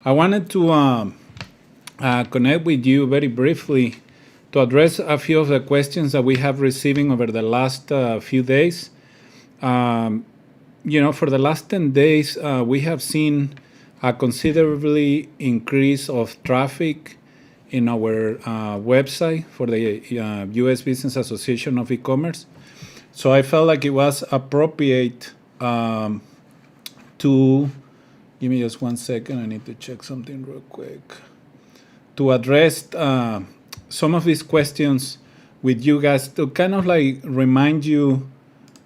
I wanted to connect with you very briefly to address a few of the questions that we have receiving over the last few days. For the last 10 days, we have seen a considerably increase of traffic in our website for the U.S. Business Association of E-Commerce. So I felt like it was appropriate to give me just 1 second. I need to check something real quick. To address some of these questions with you guys, to kind of like remind you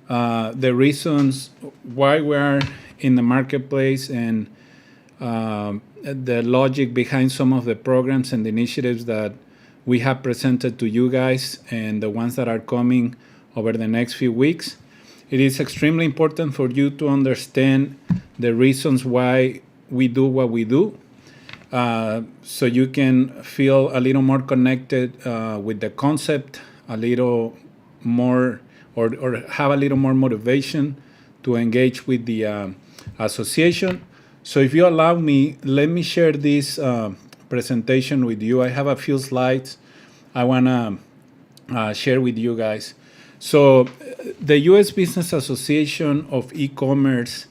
the reasons why we are in the marketplace and the logic behind some of the programs and the initiatives that we have presented to you guys and the ones that are coming over the next few weeks. It is extremely important for you to understand the reasons why we do what we do, so you can feel a little more connected with the concept, a little more, or have a little more motivation to engage with the association. So if you allow me, let me share this presentation with you. I have a few slides I want to share with you guys. So the U.S. Business Association of E-Commerce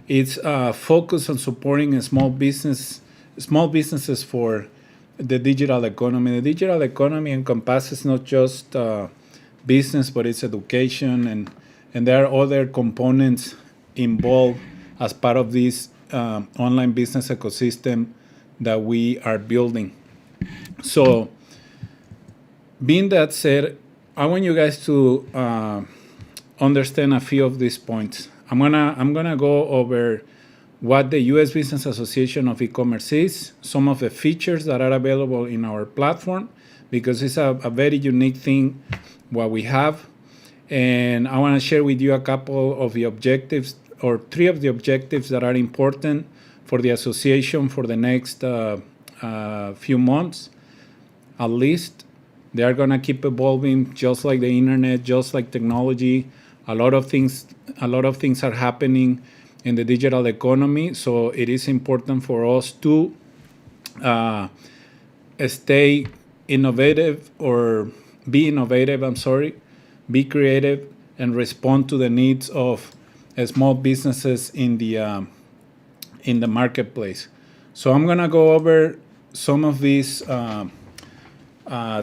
is focused on supporting small businesses for the digital economy. The digital economy encompasses not just business, but it's education, and there are other components involved as part of this online business ecosystem that we are building. So, being that said, I want you guys to understand a few of these points. I'm gonna go over what the U.S. Business Association of E-Commerce is, some of the features that are available in our platform, because it's a very unique thing what we have, and I want to share with you a couple of the objectives, or 3 of the objectives that are important for the association for the next few months, at least. They are going to keep evolving, just like the internet, just like technology. A lot of things are happening in the digital economy. So it is important for us to stay innovative, or be innovative. Be creative and respond to the needs of small businesses in the marketplace. So I'm going to go over some of these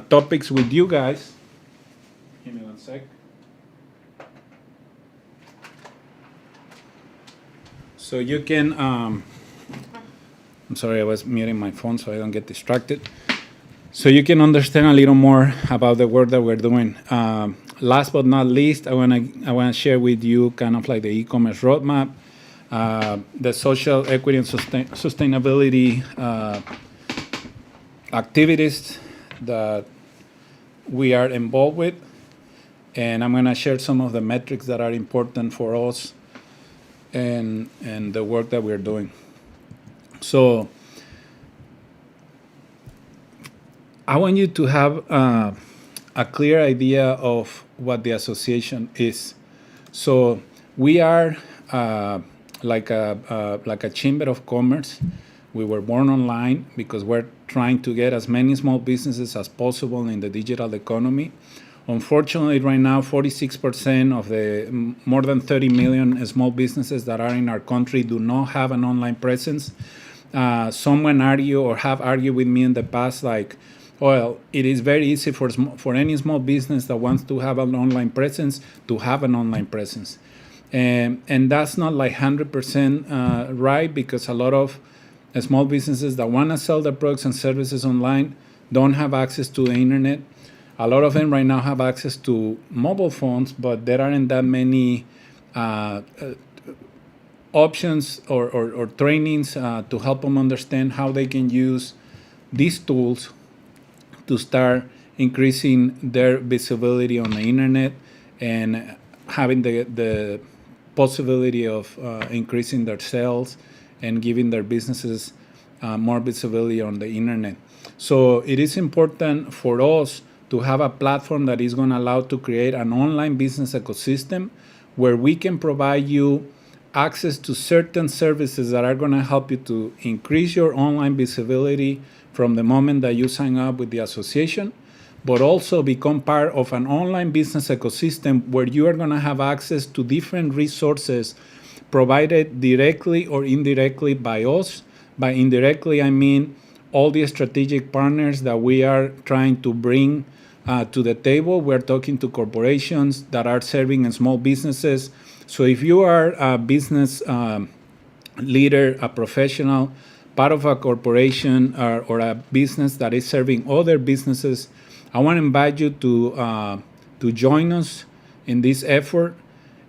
topics with you guys. Give me 1 sec. So you can, I'm sorry, I was muting my phone so I don't get distracted. So you can understand a little more about the work that we're doing. Last but not least, I wanna share with you kind of like the e-commerce roadmap, the social equity and sustainability activities that we are involved with, and I'm going to share some of the metrics that are important for us and the work that we're doing. So I want you to have a clear idea of what the association is. So we are like a chamber of commerce. We were born online because we're trying to get as many small businesses as possible in the digital economy. Unfortunately, right now, 46% of the more than 30 million small businesses that are in our country do not have an online presence. Someone argue or have argued with me in the past, like, well, it is very easy for any small business that wants to have an online presence to have an online presence. And that's not like 100% right, because a lot of small businesses that want to sell their products and services online don't have access to the internet. A lot of them right now have access to mobile phones, but there aren't that many options or trainings to help them understand how they can use these tools to start increasing their visibility on the internet and having the possibility of increasing their sales and giving their businesses more visibility on the internet. So it is important for us to have a platform that is going to allow to create an online business ecosystem where we can provide you access to certain services that are going to help you to increase your online visibility from the moment that you sign up with the association, but also become part of an online business ecosystem where you are going to have access to different resources provided directly or indirectly by us. By indirectly, I mean all the strategic partners that we are trying to bring to the table. We're talking to corporations that are serving small businesses. So if you are a business leader, a professional, part of a corporation or a business that is serving other businesses, I want to invite you to join us in this effort.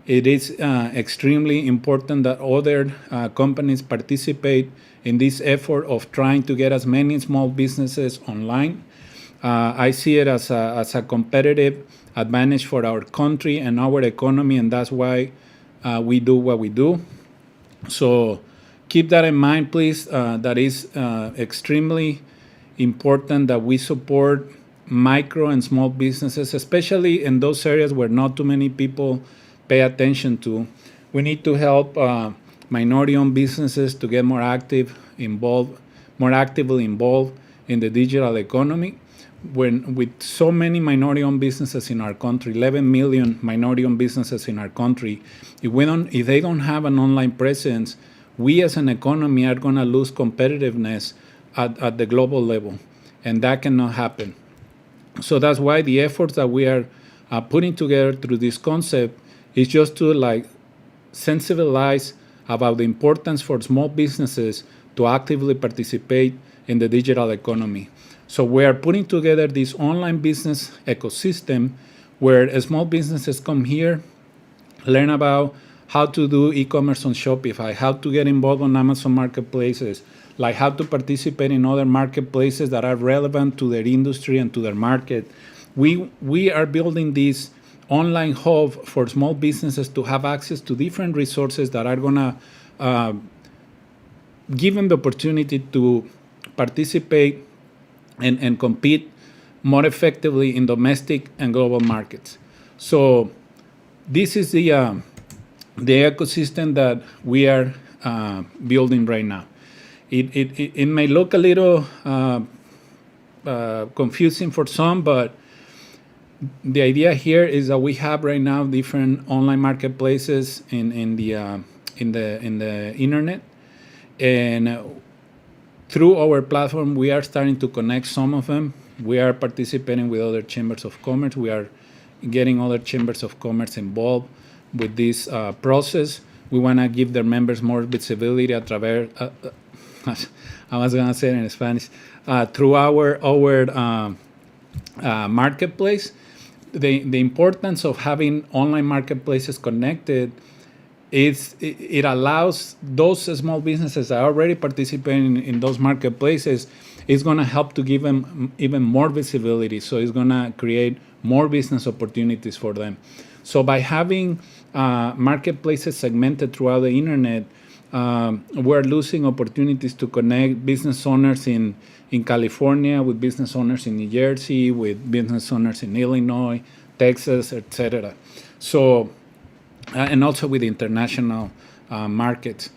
It is extremely important that other companies participate in this effort of trying to get as many small businesses online. I see it as a competitive advantage for our country and our economy, and that's why we do what we do. So keep that in mind, please. That is extremely important that we support micro and small businesses, especially in those areas where not too many people pay attention to. We need to help minority-owned businesses to get more actively involved in the digital economy. When with so many minority-owned businesses in our country, 11 million minority-owned businesses in our country, if they don't have an online presence, we as an economy are going to lose competitiveness at the global level, and that cannot happen. So that's why the efforts that we are putting together through this concept is just to sensibilize about the importance for small businesses to actively participate in the digital economy. So we are putting together this online business ecosystem where small businesses come here, learn about how to do e-commerce on Shopify, how to get involved on Amazon marketplaces, like how to participate in other marketplaces that are relevant to their industry and to their market. We are building this online hub for small businesses to have access to different resources that are going to give them the opportunity to participate and compete more effectively in domestic and global markets. So this is the ecosystem that we are building right now. It may look a little confusing for some, but the idea here is that we have right now different online marketplaces in the internet, and through our platform we are starting to connect some of them. We are participating with other chambers of commerce. We are getting other chambers of commerce involved with this process. We want to give their members more visibility a través, I was going to say it in Spanish, through our marketplace. The importance of having online marketplaces connected is it allows those small businesses that are already participating in those marketplaces, it's going to help to give them even more visibility. So it's going to create more business opportunities for them. So by having marketplaces segmented throughout the internet, we're losing opportunities to connect business owners in California with business owners in New Jersey, with business owners in Illinois, Texas, etc. So, and also with international markets.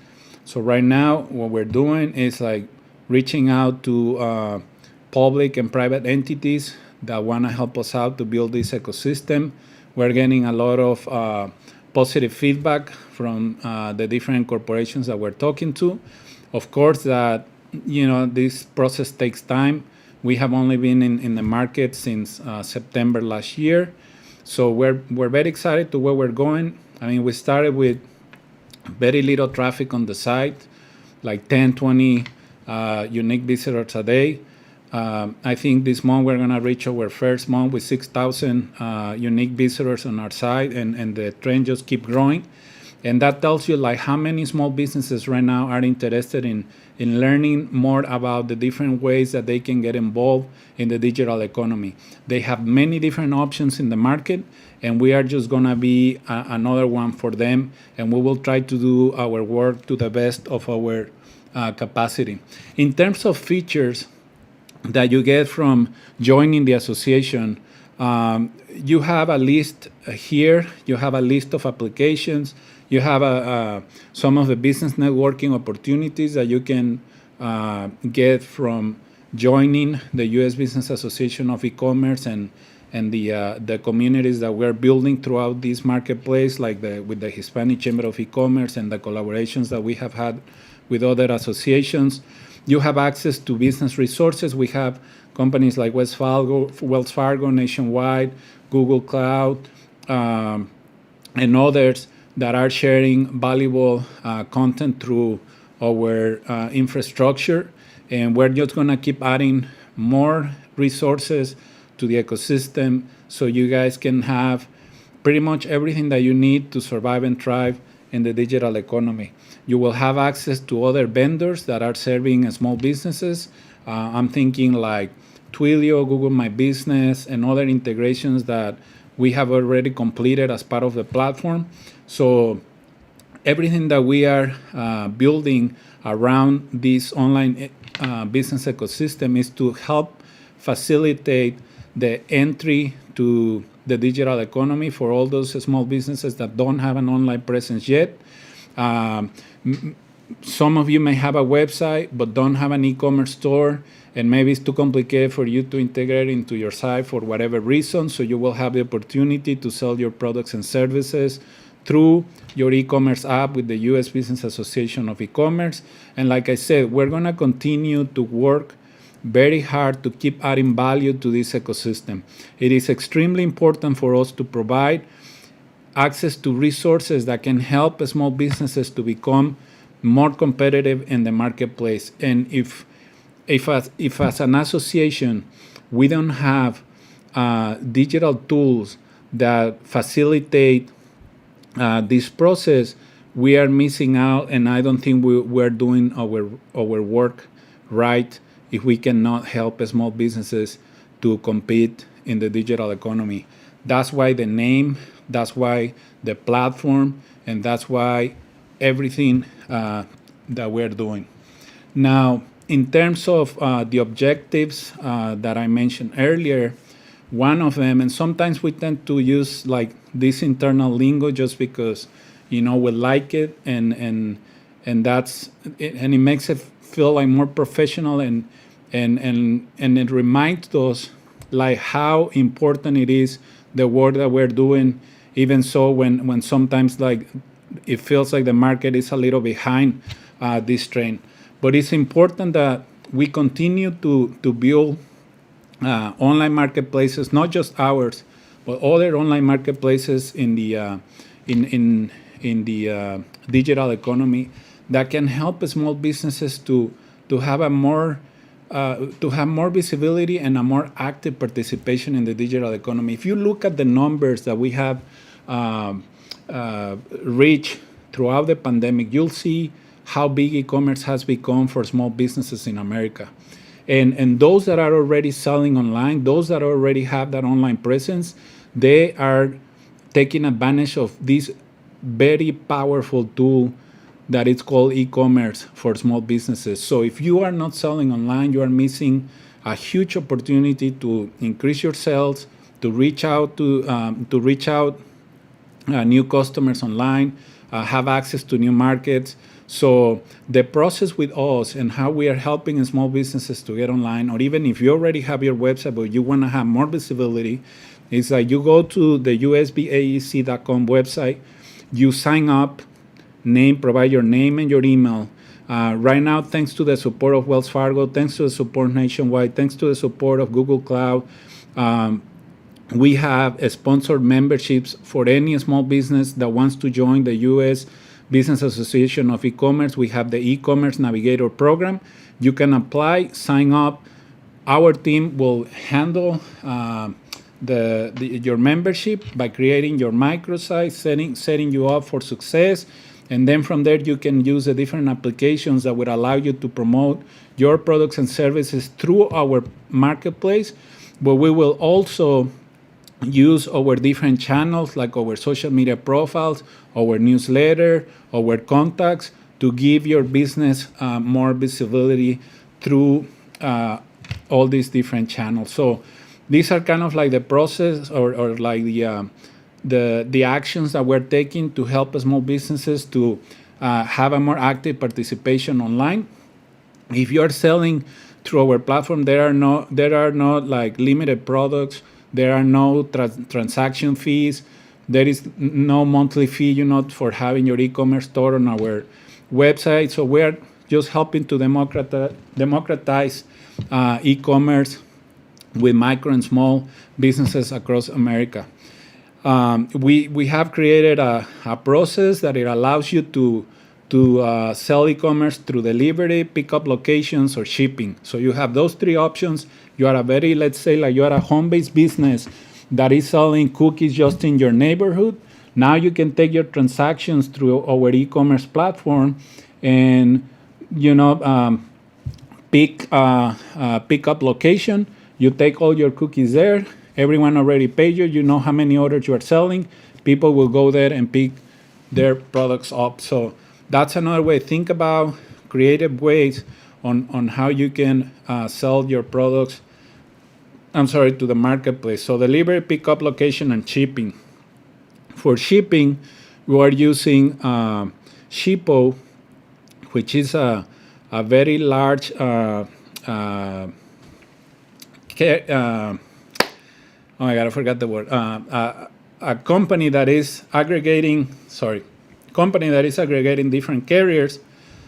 So right now, what we're doing is reaching out to public and private entities that want to help us out to build this ecosystem. We're getting a lot of positive feedback from the different corporations that we're talking to. Of course, that this process takes time. We have only been in the market since September last year, so we're very excited to where we're going. I mean, we started with very little traffic on the site, like 10, 20 unique visitors a day. I think this month we're going to reach our first month with 6,000 unique visitors on our site, and the trend just keep growing. And that tells you how many small businesses right now are interested in learning more about the different ways that they can get involved in the digital economy. They have many different options in the market, and we are just going to be another one for them, and we will try to do our work to the best of our capacity. In terms of features that you get from joining the association, you have a list here. You have a list of applications. You have some of the business networking opportunities that you can get from joining the U.S. Business Association of E-Commerce and the communities that we're building throughout this marketplace, like with the Hispanic Chamber of E-Commerce and the collaborations that we have had with other associations. You have access to business resources. We have companies like Wells Fargo, Nationwide, Google Cloud, and others that are sharing valuable content through our infrastructure. And we're just going to keep adding more resources to the ecosystem so you guys can have pretty much everything that you need to survive and thrive in the digital economy. You will have access to other vendors that are serving small businesses. I'm thinking like Twilio, Google My Business, and other integrations that we have already completed as part of the platform. So everything that we are building around this online business ecosystem is to help facilitate the entry to the digital economy for all those small businesses that don't have an online presence yet. Some of you may have a website but don't have an e-commerce store, and maybe it's too complicated for you to integrate into your site for whatever reason. So you will have the opportunity to sell your products and services through your e-commerce app with the U.S. Business Association of E-Commerce. And like I said, we're going to continue to work very hard to keep adding value to this ecosystem. It is extremely important for us to provide access to resources that can help small businesses to become more competitive in the marketplace. And if as an association we don't have digital tools that facilitate this process, we are missing out, and I don't think we're doing our work right if we cannot help small businesses to compete in the digital economy. That's why the name, that's why the platform, and that's why everything that we're doing. Now, in terms of the objectives that I mentioned earlier, one of them, and sometimes we tend to use like this internal lingo just because we like it, and that's it, and it makes it feel like more professional, and it reminds us like how important it is, the work that we're doing, even so when sometimes like it feels like the market is a little behind this trend. But it's important that we continue to build online marketplaces, not just ours, but other online marketplaces in the digital economy that can help small businesses to have more visibility and a more active participation in the digital economy. If you look at the numbers that we have reached throughout the pandemic, you'll see how big e-commerce has become for small businesses in America. And those that are already selling online, those that already have that online presence, they are taking advantage of this very powerful tool that is called e-commerce for small businesses. So if you are not selling online, you are missing a huge opportunity to increase your sales, to reach out new customers online, have access to new markets. So the process with us and how we are helping small businesses to get online, or even if you already have your website but you want to have more visibility, is that you go to the usbaec.com website, you sign up, provide your name and your email. Right now, thanks to the support of Wells Fargo, thanks to the support Nationwide, thanks to the support of Google Cloud, we have sponsored memberships for any small business that wants to join the U.S. Business Association of E-Commerce. We have the Ecommerce Navigator program. You can apply, sign up. Our team will handle your membership by creating your microsite, setting you up for success. And then from there, you can use the different applications that would allow you to promote your products and services through our marketplace. But we will also use our different channels like our social media profiles, our newsletter, our contacts to give your business more visibility through all these different channels. So these are kind of like the process or like the actions that we're taking to help small businesses to have a more active participation online. If you are selling through our platform, there are no like limited products. There are no transaction fees. There is no monthly fee, for having your e-commerce store on our website. So we're just helping to democratize e-commerce with micro and small businesses across America. We have created a process that it allows you to sell e-commerce through delivery, pickup locations, or shipping. So you have those three options. You are let's say like you are a home-based business that is selling cookies just in your neighborhood. Now you can take your transactions through our e-commerce platform and pick up location. You take all your cookies there. Everyone already paid you. You know how many orders you are selling. People will go there and pick their products up. So that's another way. Think about creative ways on how you can sell your products to the marketplace. So delivery, pickup location, and shipping. For shipping, we are using Shippo, which is a very large oh my God, I forgot the word. A company that is aggregating different carriers.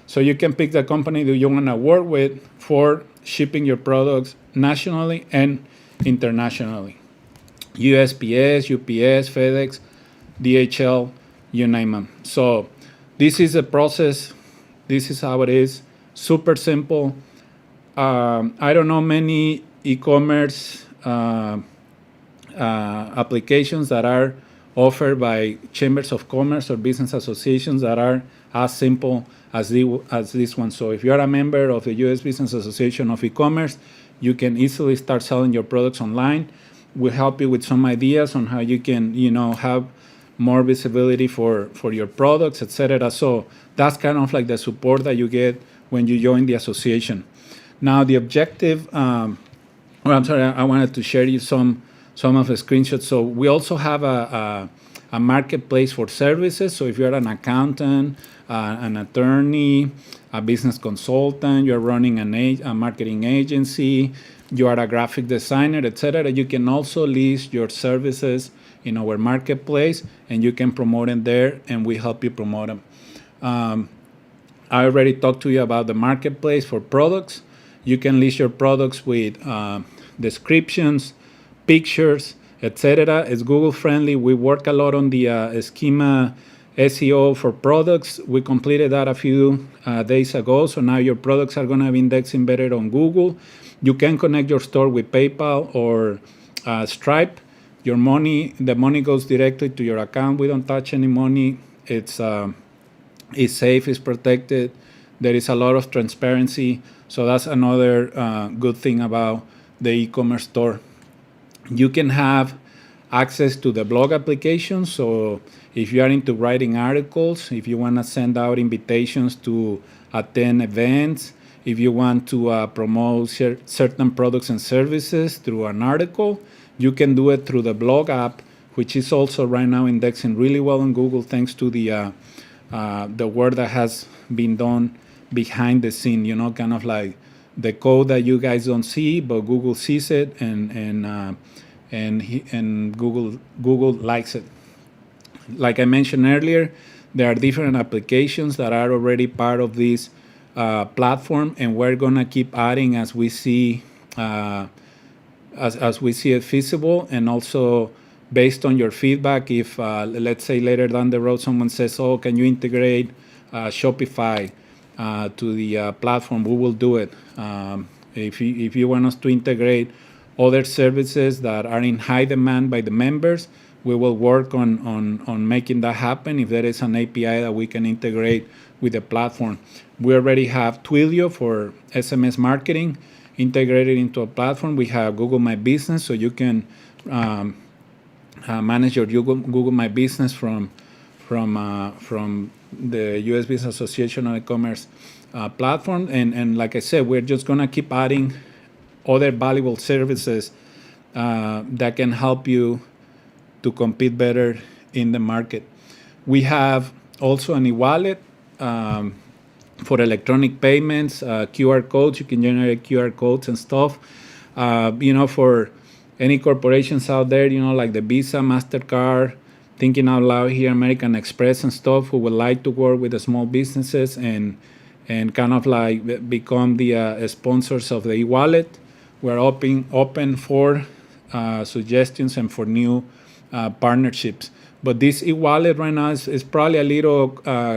So you can pick the company that you want to work with for shipping your products nationally and internationally. USPS, UPS, FedEx, DHL, you name them. So this is a process. This is how it is. Super simple. I don't know many e-commerce applications that are offered by chambers of commerce or business associations that are as simple as this one. So if you are a member of the U.S. Business Association of E-Commerce, you can easily start selling your products online. We'll help you with some ideas on how you can, have more visibility for your products, etc. So that's kind of like the support that you get when you join the association. Now the objective, I wanted to share you some of the screenshots. So we also have a marketplace for services. So if you're an accountant, an attorney, a business consultant, you're running a marketing agency, you are a graphic designer, etc., you can also list your services in our marketplace and you can promote them there, and we help you promote them. I already talked to you about the marketplace for products. You can list your products with descriptions, pictures, etc. It's Google friendly. We work a lot on the schema SEO for products. We completed that a few days ago. So now your products are going to be indexing better on Google. You can connect your store with PayPal or Stripe. The money goes directly to your account. We don't touch any money. It's safe, it's protected. There is a lot of transparency. So that's another good thing about the e-commerce store. You can have access to the blog application. So if you are into writing articles, if you want to send out invitations to attend events, if you want to promote certain products and services through an article, you can do it through the blog app, which is also right now indexing really well on Google thanks to the work that has been done behind the scene, kind of like the code that you guys don't see, but Google sees it and Google likes it. Like I mentioned earlier, there are different applications that are already part of this platform, and we're gonna keep adding as we see as we see it feasible, and also based on your feedback. If let's say later down the road someone says, "Oh, can you integrate Shopify to the platform?" We will do it. If you want us to integrate other services that are in high demand by the members, we will work on making that happen. If there is an API that we can integrate with the platform, we already have Twilio for SMS marketing integrated into a platform. We have Google My Business, so you can manage your Google My Business from the U.S. Business Association of E-Commerce platform. And like I said, we're just gonna keep adding other valuable services that can help you compete better in the market. We have also an e-wallet for electronic payments, QR codes. You can generate QR codes and stuff. For any corporations out there, like the Visa, MasterCard, thinking out loud here, American Express and stuff, who would like to work with the small businesses and kind of like become the sponsors of the e-wallet. We're open for suggestions and for new partnerships. But this e-wallet right now is probably a little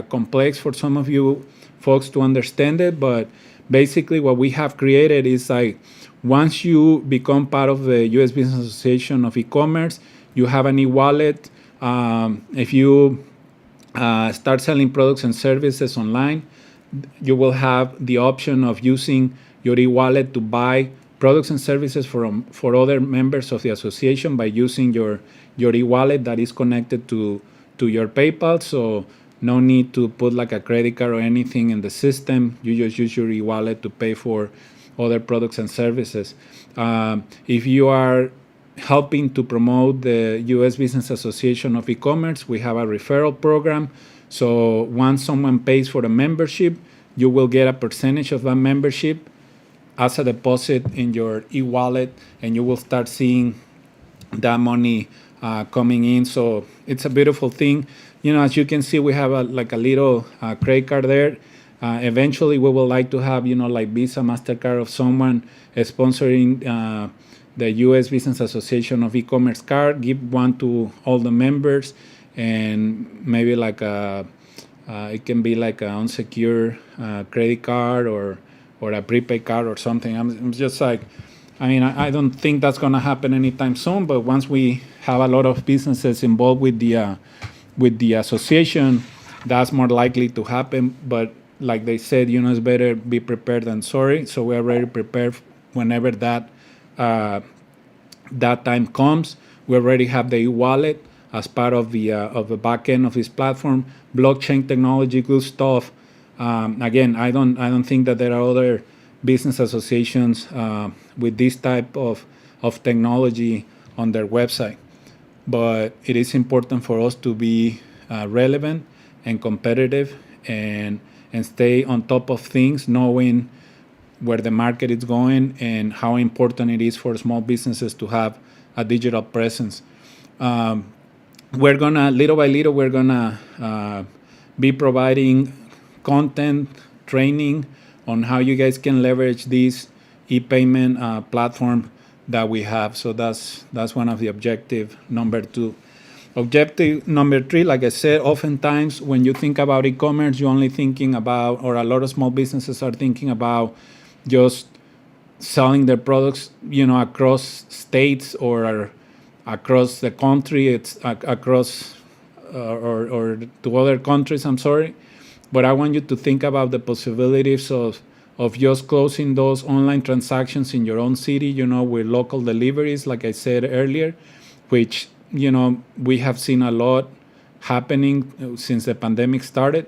complex for some of you folks to understand it. But basically what we have created is like, once you become part of the U.S. Business Association of E-Commerce, you have an e-wallet. If you start selling products and services online, you will have the option of using your e-wallet to buy products and services for other members of the association by using your e-wallet that is connected to your PayPal. So no need to put like a credit card or anything in the system. You just use your e-wallet to pay for other products and services. If you are helping to promote the U.S. Business Association of E-Commerce, we have a referral program. So once someone pays for a membership, you will get a percentage of that membership as a deposit in your e-wallet, and you will start seeing that money coming in. So it's a beautiful thing. As you can see, we have a little credit card there. Eventually, we would like to have, like Visa, MasterCard, of someone sponsoring the U.S. Business Association of E-Commerce card, give one to all the members, and maybe it can be like an unsecured credit card or a prepaid card or something. I'm just like, I don't think that's going to happen anytime soon, but once we have a lot of businesses involved with the association, that's more likely to happen. But like they said, it's better be prepared than sorry. So we're already prepared whenever that time comes. We already have the e-wallet as part of the back end of this platform. Blockchain technology, good stuff. Again, I don't think that there are other business associations with this type of technology on their website. But it is important for us to be relevant and competitive and stay on top of things, knowing where the market is going and how important it is for small businesses to have a digital presence. We're gonna, little by little, be providing content, training on how you guys can leverage this e-payment platform that we have. So that's one of the objective number 2. Objective number 3, like I said, oftentimes when you think about e-commerce, you're only thinking about, or a lot of small businesses are thinking about just selling their products, across states or across the country. It's across or to other countries. I'm sorry, but I want you to think about the possibilities of just closing those online transactions in your own city. With local deliveries, like I said earlier, which we have seen a lot happening since the pandemic started.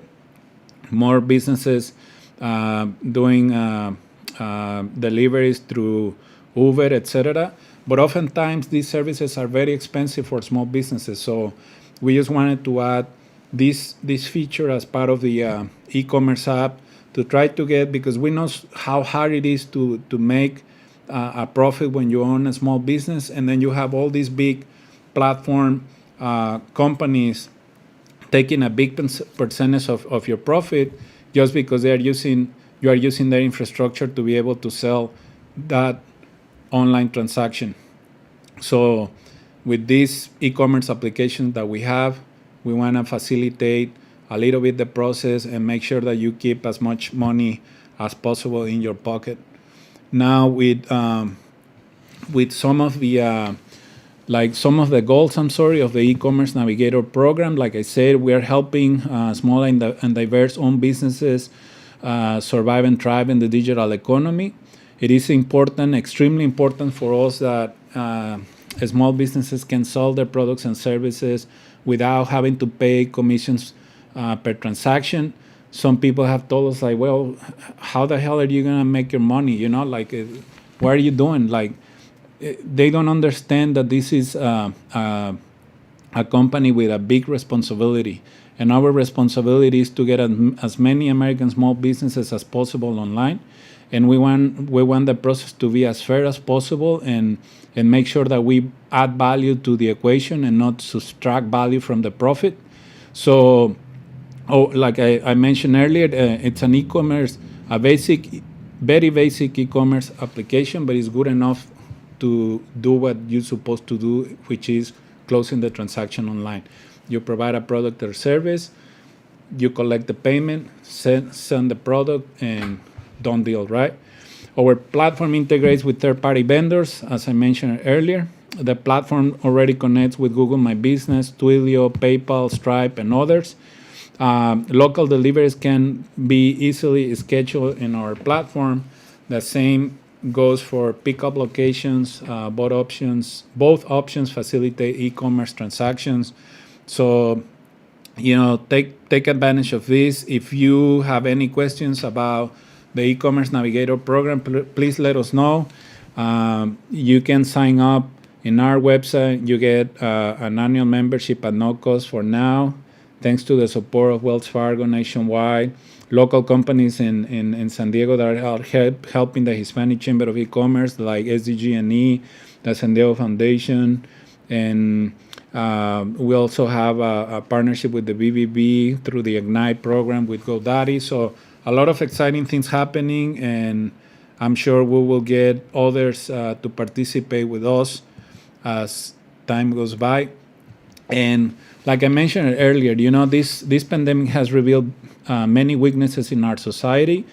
More businesses doing deliveries through Uber, etc. But oftentimes these services are very expensive for small businesses. So we just wanted to add this feature as part of the e-commerce app to try to get, because we know how hard it is to make a profit when you own a small business, and then you have all these big platform companies taking a big percentage of your profit just because you are using their infrastructure to be able to sell that online transaction. So with this e-commerce application that we have, we want to facilitate a little bit the process and make sure that you keep as much money as possible in your pocket. Now with some of the some of the goals, of the Ecommerce Navigator program, like I said, we are helping small and diverse owned businesses survive and thrive in the digital economy. It is important, extremely important for us that small businesses can sell their products and services without having to pay commissions per transaction. Some people have told us, well, how the hell are you going to make your money? What are you doing? They don't understand that this is a a company with a big responsibility. And our responsibility is to get as many American small businesses as possible online. And we want the process to be as fair as possible, and make sure that we add value to the equation and not subtract value from the profit. So, like I mentioned earlier, it's an e-commerce, a very basic e-commerce application, but it's good enough to do what you're supposed to do, which is closing the transaction online. You provide a product or service, you collect the payment, send the product, and done deal, right? Our platform integrates with third-party vendors, as I mentioned earlier. The platform already connects with Google My Business, Twilio, PayPal, Stripe, and others. Local deliveries can be easily scheduled in our platform. The same goes for pickup locations. Both options facilitate e-commerce transactions. So, take advantage of this. If you have any questions about the Ecommerce Navigator program, please let us know. You can sign up in our website. You get an annual membership at no cost for now, thanks to the support of Wells Fargo nationwide, local companies in San Diego that are helping the Hispanic Chamber of E-Commerce, like SDG&E, the San Diego Foundation, and we also have a partnership with the BBB through the Ignite program with GoDaddy. So a lot of exciting things happening, and I'm sure we will get others to participate with us as time goes by. And like I mentioned earlier, this pandemic has revealed many weaknesses in our society.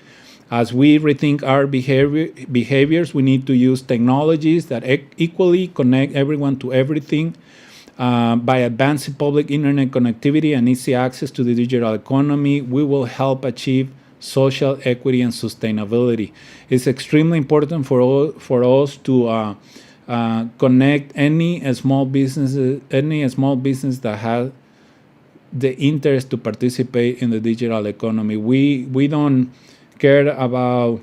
As we rethink our behaviors, we need to use technologies that equally connect everyone to everything. By advancing public internet connectivity and easy access to the digital economy, we will help achieve social equity and sustainability. It's extremely important for us to connect any small business that has the interest to participate in the digital economy. We don't care about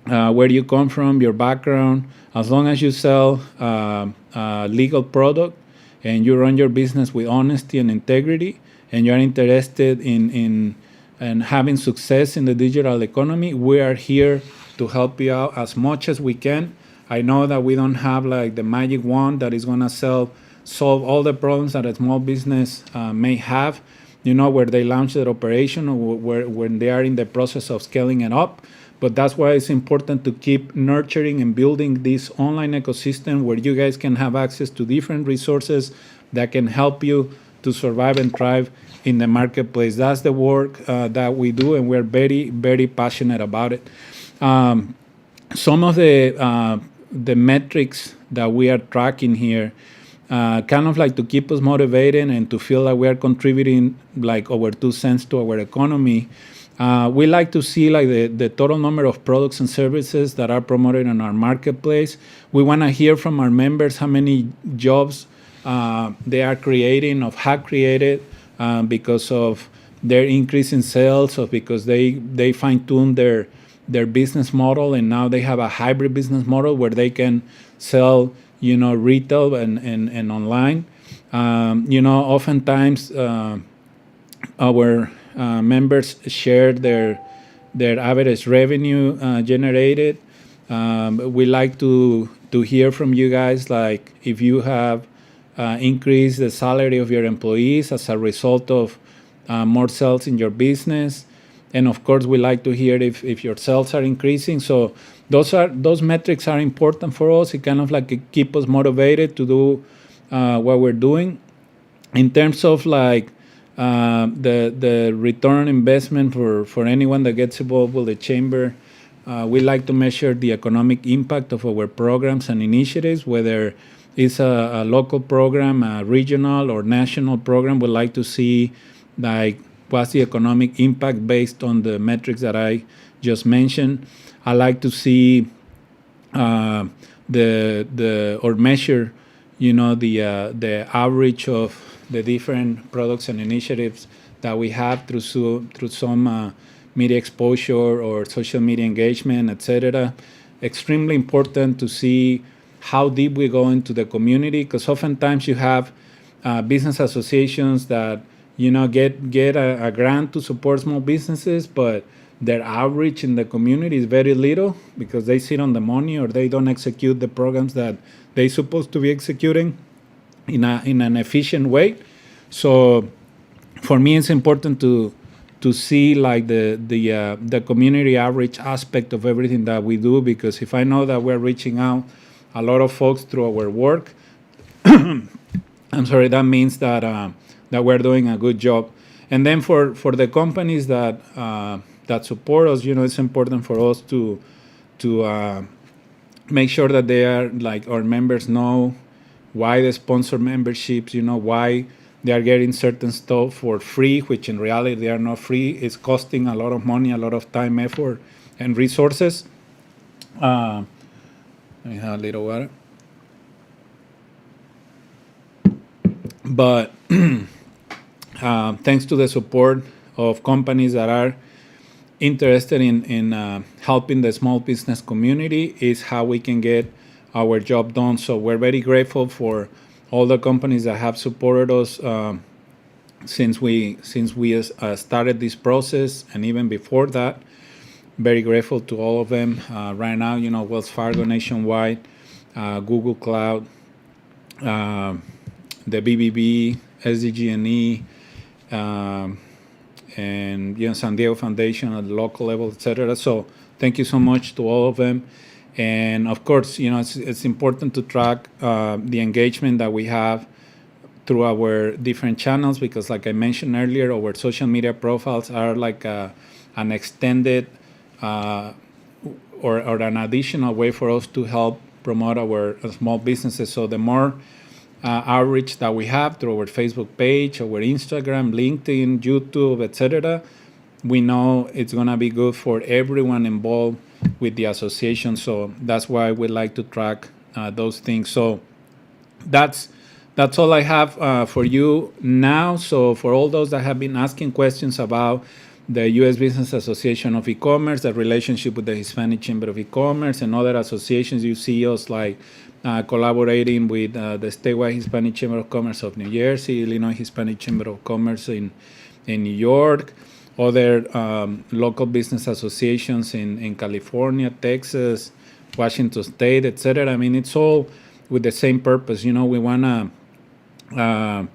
where you come from, your background, as long as you sell a legal product and you run your business with honesty and integrity, and you're interested in having success in the digital economy. We are here to help you out as much as we can. I know that we don't have like the magic wand that is going to solve all the problems that a small business may have, where they launch their operation or when they are in the process of scaling it up. But that's why it's important to keep nurturing and building this online ecosystem where you guys can have access to different resources that can help you to survive and thrive in the marketplace. That's the work that we do, and we're very, very passionate about it. Some of the metrics that we are tracking here, kind of like to keep us motivated and to feel like we are contributing like our 2 cents to our economy. We like to see like the total number of products and services that are promoted in our marketplace. We want to hear from our members how many jobs they are creating or have created because of their increase in sales, or because they fine-tune their business model, and now they have a hybrid business model where they can sell retail and online. Oftentimes our members share their average revenue generated. We like to hear from you guys, like if you have increased the salary of your employees as a result of more sales in your business. And of course, we like to hear if your sales are increasing. So those metrics are important for us. It kind of like keep us motivated to do what we're doing. In terms of like the return investment for anyone that gets involved with the chamber, we like to measure the economic impact of our programs and initiatives, whether it's a local program, a regional or national program. We like to see like what's the economic impact based on the metrics that I just mentioned. I like to see measure the average of the different products and initiatives that we have through some media exposure or social media engagement, etc. Extremely important to see how deep we go into the community, because oftentimes you have business associations that get a grant to support small businesses, but their outreach in the community is very little because they sit on the money or they don't execute the programs that they're supposed to be executing in an efficient way. So for me, it's important to see like the community outreach aspect of everything that we do, because if I know that we're reaching out a lot of folks through our work, that means that we're doing a good job. And then for the companies that support us, it's important for us to make sure that they are, like, our members know why they sponsor memberships, why they are getting certain stuff for free, which in reality they are not free. It's costing a lot of money, a lot of time, effort, and resources. Let me have a little water. But thanks to the support of companies that are interested in helping the small business community is how we can get our job done. So we're very grateful for all the companies that have supported us since we started this process, and even before that. Very grateful to all of them. Right now, Wells Fargo Nationwide, Google Cloud, the BBB, SDG&E, and San Diego Foundation at the local level, etc. So thank you so much to all of them. And of course, it's important to track the engagement that we have through our different channels, because like I mentioned earlier, our social media profiles are like an extended or an additional way for us to help promote our small businesses. So the more outreach that we have through our Facebook page, our Instagram, LinkedIn, YouTube, etc., we know it's going to be good for everyone involved with the association. So that's why we like to track those things. So that's all I have for you now. So for all those that have been asking questions about the U.S. Business Association of E-Commerce, the relationship with the Hispanic Chamber of E-Commerce and other associations, you see us like collaborating with the statewide Hispanic Chamber of Commerce of New Jersey, Illinois Hispanic Chamber of Commerce in New York, other local business associations in California, Texas, Washington State, etc. I mean, it's all with the same purpose. We want to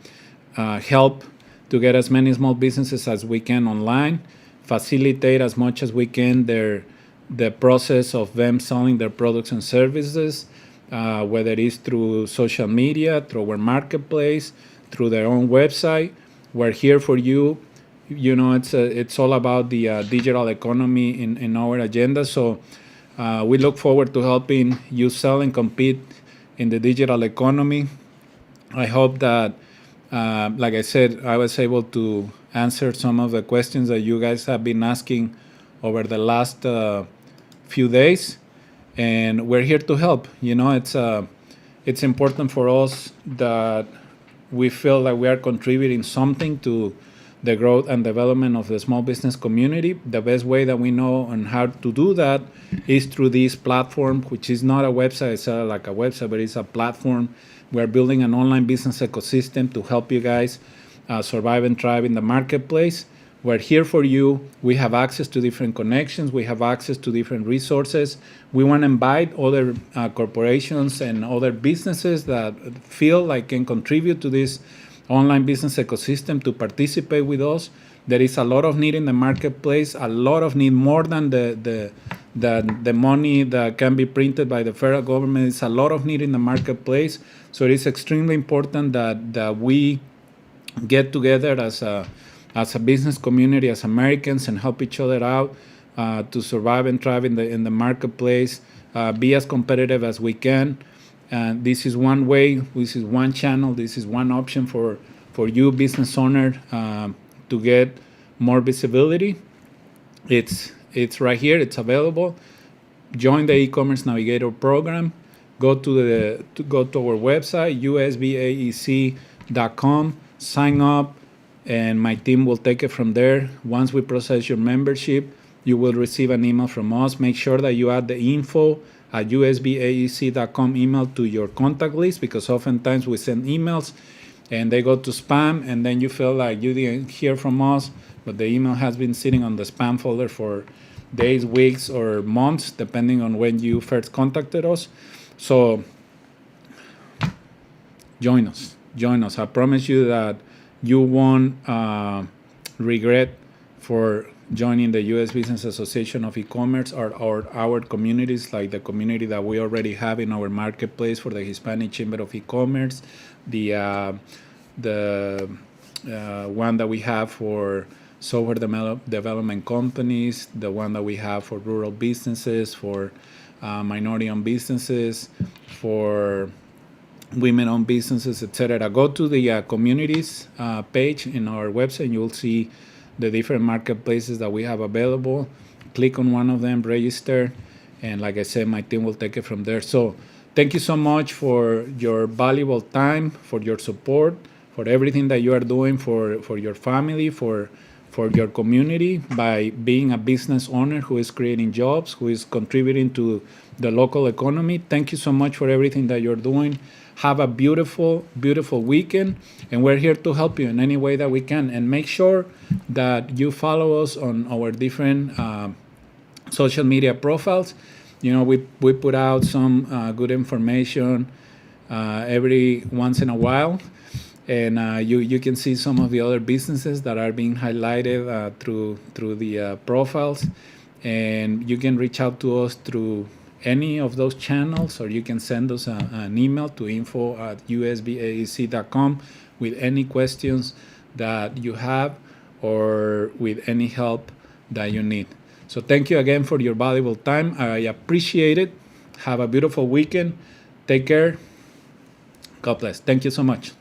help to get as many small businesses as we can online, facilitate as much as we can the process of them selling their products and services, whether it is through social media, through our marketplace, through their own website. We're here for you. It's all about the digital economy in our agenda. So we look forward to helping you sell and compete in the digital economy. I hope that, like I said, I was able to answer some of the questions that you guys have been asking over the last few days, and we're here to help. It's important for us that we feel that we are contributing something to the growth and development of the small business community. The best way that we know on how to do that is through this platform, which is not a website. It's like a website, but it's a platform. We're building an online business ecosystem to help you guys survive and thrive in the marketplace. We're here for you. We have access to different connections. We have access to different resources. We want to invite other corporations and other businesses that feel like can contribute to this online business ecosystem to participate with us. There is a lot of need in the marketplace, a lot of need, more than the money that can be printed by the federal government. It's a lot of need in the marketplace. So it is extremely important that we get together as a business community, as Americans, and help each other out to survive and thrive in the marketplace, be as competitive as we can. And this is one way, this is one channel, this is one option for you, business owner, to get more visibility. It's right here, it's available. Join the Ecommerce Navigator program. Go to our website, usbaec.com, sign up, and my team will take it from there. Once we process your membership, you will receive an email from us. Make sure that you add the info at usbaec.com email to your contact list, because oftentimes we send emails and they go to spam, and then you feel like you didn't hear from us, but the email has been sitting on the spam folder for days, weeks, or months, depending on when you first contacted us. So join us. I promise you that you won't regret for joining the U.S. Business Association of E-Commerce, or our communities, like the community that we already have in our marketplace for the Hispanic Chamber of E-Commerce, the one that we have for software development companies, the one that we have for rural businesses, for minority-owned businesses, for women-owned businesses, etc. Go to the communities page in our website. You'll see the different marketplaces that we have available. Click on one of them, register, and like I said, my team will take it from there. So thank you so much for your valuable time, for your support, for everything that you are doing for your family, for your community, by being a business owner who is creating jobs, who is contributing to the local economy. Thank you so much for everything that you're doing. Have a beautiful, beautiful weekend, and we're here to help you in any way that we can. And make sure that you follow us on our different social media profiles. You know, we put out some good information every once in a while, and you can see some of the other businesses that are being highlighted through the profiles, and you can reach out to us through any of those channels, or you can send us an email to info@usbaec.com with any questions that you have, or with any help that you need. So thank you again for your valuable time. I appreciate it. Have a beautiful weekend. Take care. God bless. Thank you so much.